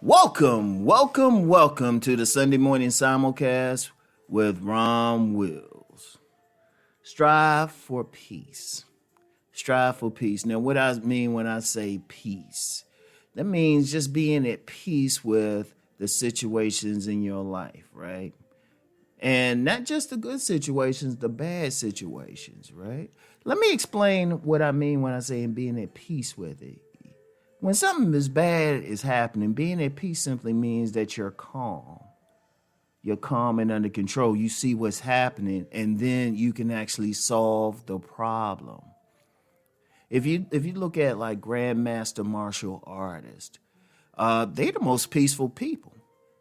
Welcome to the Sunday morning simulcast with Rom Wills. Strive for peace. Strive for peace. Now, what I mean when I say peace, that means just being at peace with the situations in your life, right? And not just the good situations, the bad situations, right? Let me explain what I mean when I say being at peace with it. When something as bad is happening, being at peace simply means that you're calm. You're calm and under control. You see what's happening, and then you can actually solve the problem. If you look at like grandmaster martial artists, they're the most peaceful people.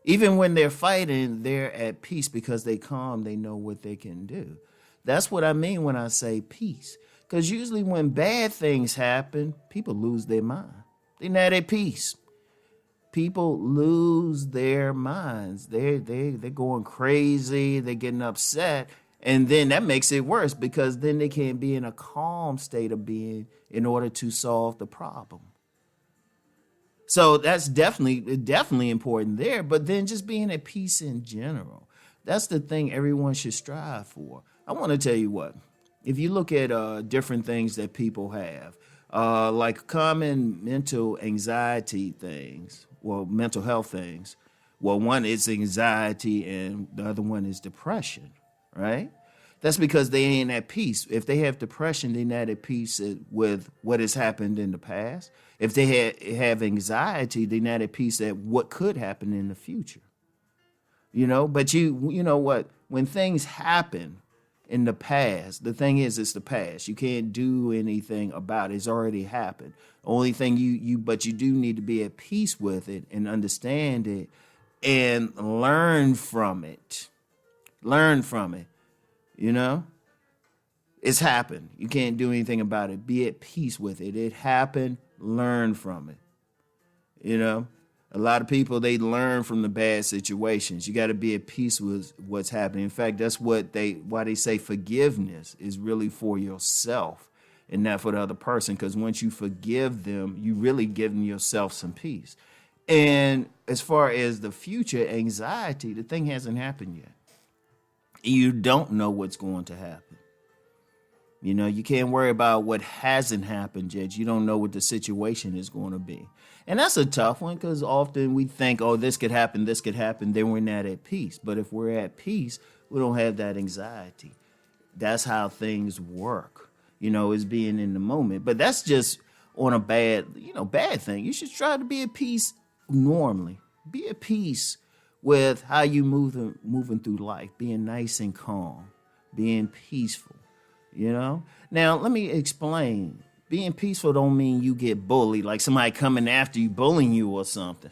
Even when they're fighting, they're at peace because they calm. They know what they can do. That's what I mean when I say peace. Because usually when bad things happen, people lose their mind. They're not at peace. People lose their minds. They're going crazy. They're getting upset. And then that makes it worse because then they can't be in a calm state of being in order to solve the problem. So that's definitely important there. But then just being at peace in general, that's the thing everyone should strive for. I want to tell you what, if you look at different things that people have, like common mental anxiety things, well, mental health things. Well, one is anxiety and the other one is depression, right? That's because they ain't at peace. If they have depression, they're not at peace with what has happened in the past. If they have anxiety, they're not at peace at what could happen in the future. But you know what? When things happen in the past, the thing is, it's the past. You can't do anything about it. It's already happened. Only thing but you do need to be at peace with it and understand it and learn from it. Learn from it. It's happened. You can't do anything about it. Be at peace with it. It happened. Learn from it. A lot of people, they learn from the bad situations. You got to be at peace with what's happening. In fact, that's why they say forgiveness is really for yourself and not for the other person. Because once you forgive them, you really giving yourself some peace. And as far as the future anxiety, the thing hasn't happened yet. You don't know what's going to happen. You can't worry about what hasn't happened yet. You don't know what the situation is going to be. And that's a tough one because often we think, oh, this could happen, then we're not at peace. But if we're at peace, we don't have that anxiety. That's how things work, is being in the moment. But that's just on a bad thing. You should try to be at peace normally. Be at peace with how you moving through life, being nice and calm, being peaceful. Now let me explain. Being peaceful don't mean you get bullied, like somebody coming after you, bullying you or something.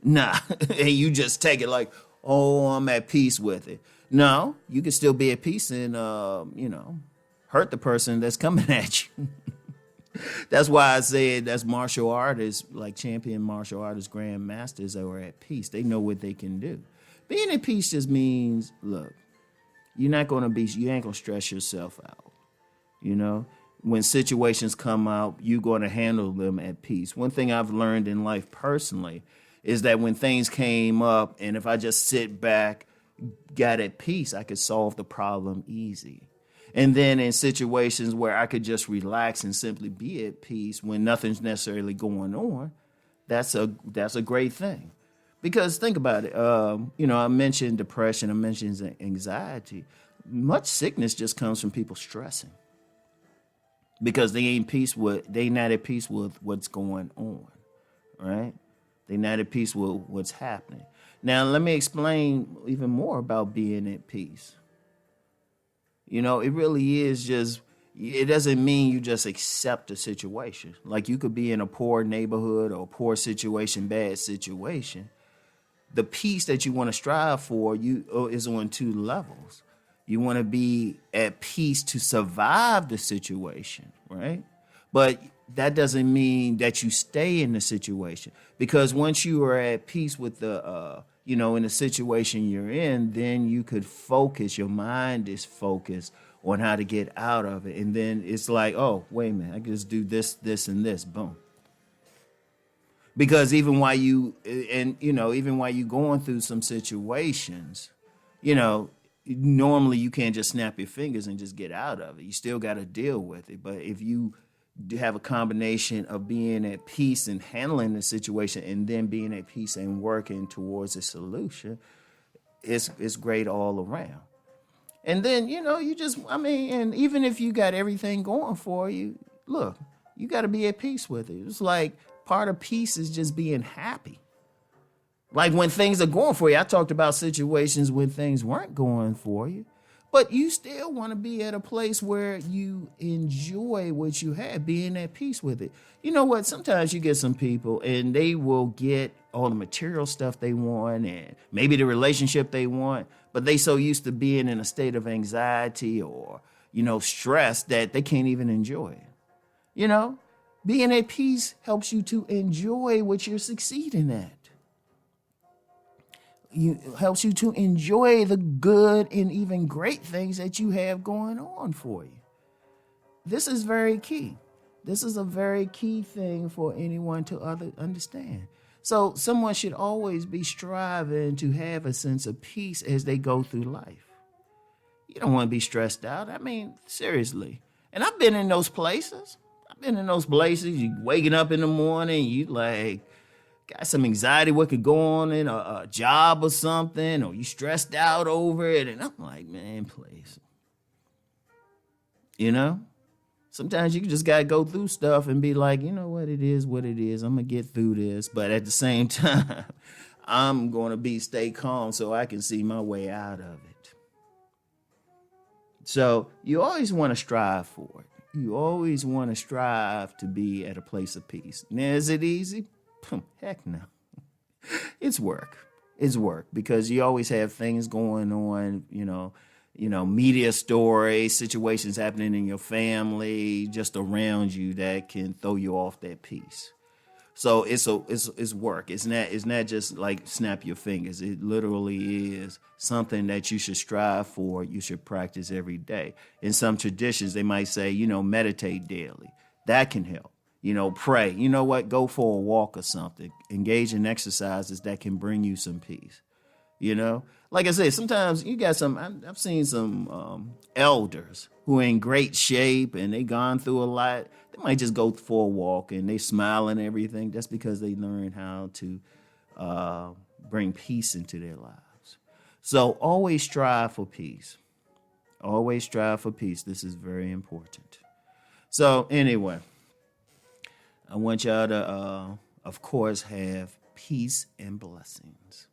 Nah, and you just take it like, oh, I'm at peace with it. No, you can still be at peace and hurt the person that's coming at you. That's why I said that's martial artists, like champion martial artists, grandmasters that are at peace. They know what they can do. Being at peace just means, look, you ain't gonna stress yourself out. When situations come out, you're gonna handle them at peace. One thing I've learned in life personally is that when things came up, and if I just sit back, got at peace, I could solve the problem easy. And then in situations where I could just relax and simply be at peace when nothing's necessarily going on, that's a great thing. Because think about it, I mentioned depression, I mentioned anxiety. Much sickness just comes from people stressing because they not at peace with what's going on, right? They're not at peace with what's happening. Now, let me explain even more about being at peace. It really is just, it doesn't mean you just accept a situation. Like you could be in a poor neighborhood or poor situation, bad situation. The peace that you want to strive for is on two levels. You want to be at peace to survive the situation, right? But that doesn't mean that you stay in the situation, because once you are at peace with in the situation you're in, then you could focus. Your mind is focused on how to get out of it. And then it's like, oh, wait a minute, I can just do this, this, and this. Boom. Because even while you even while you going through some situations, you know, normally you can't just snap your fingers and just get out of it. You still got to deal with it. But if you have a combination of being at peace and handling the situation and then being at peace and working towards a solution, it's great all around. And then, and even if you got everything going for you, look, you got to be at peace with it. It's like part of peace is just being happy. Like when things are going for you, I talked about situations when things weren't going for you, but you still want to be at a place where you enjoy what you have, being at peace with it. You know what? Sometimes you get some people and they will get all the material stuff they want and maybe the relationship they want, but they so used to being in a state of anxiety or, stress that they can't even enjoy it. Being at peace helps you to enjoy what you're succeeding at. Helps you to enjoy the good and even great things that you have going on for you. This is very key. This is a very key thing for anyone to understand. So someone should always be striving to have a sense of peace as they go through life. You don't want to be stressed out. I mean, seriously. And I've been in those places. You waking up in the morning, you like got some anxiety, what could go on in a job or something, or you stressed out over it. And I'm like, man, please. Sometimes you just got to go through stuff and be like, you know what it is. I'm going to get through this. But at the same time, I'm going to stay calm so I can see my way out of it. So you always want to strive for it. You always want to strive to be at a place of peace. Now, is it easy? Heck no. It's work. It's work because you always have things going on, media stories, situations happening in your family, just around you that can throw you off that peace. So it's work. It's not just like snap your fingers. It literally is something that you should strive for. You should practice every day. In some traditions, they might say, meditate daily. That can help. Pray. You know what? Go for a walk or something. Engage in exercises that can bring you some peace. Like I said, sometimes you got I've seen some elders who are in great shape and they gone through a lot. They might just go for a walk and they smile and everything. That's because they learned how to bring peace into their lives. So always strive for peace. Always strive for peace. This is very important. So anyway, I want y'all to, of course, have peace and blessings.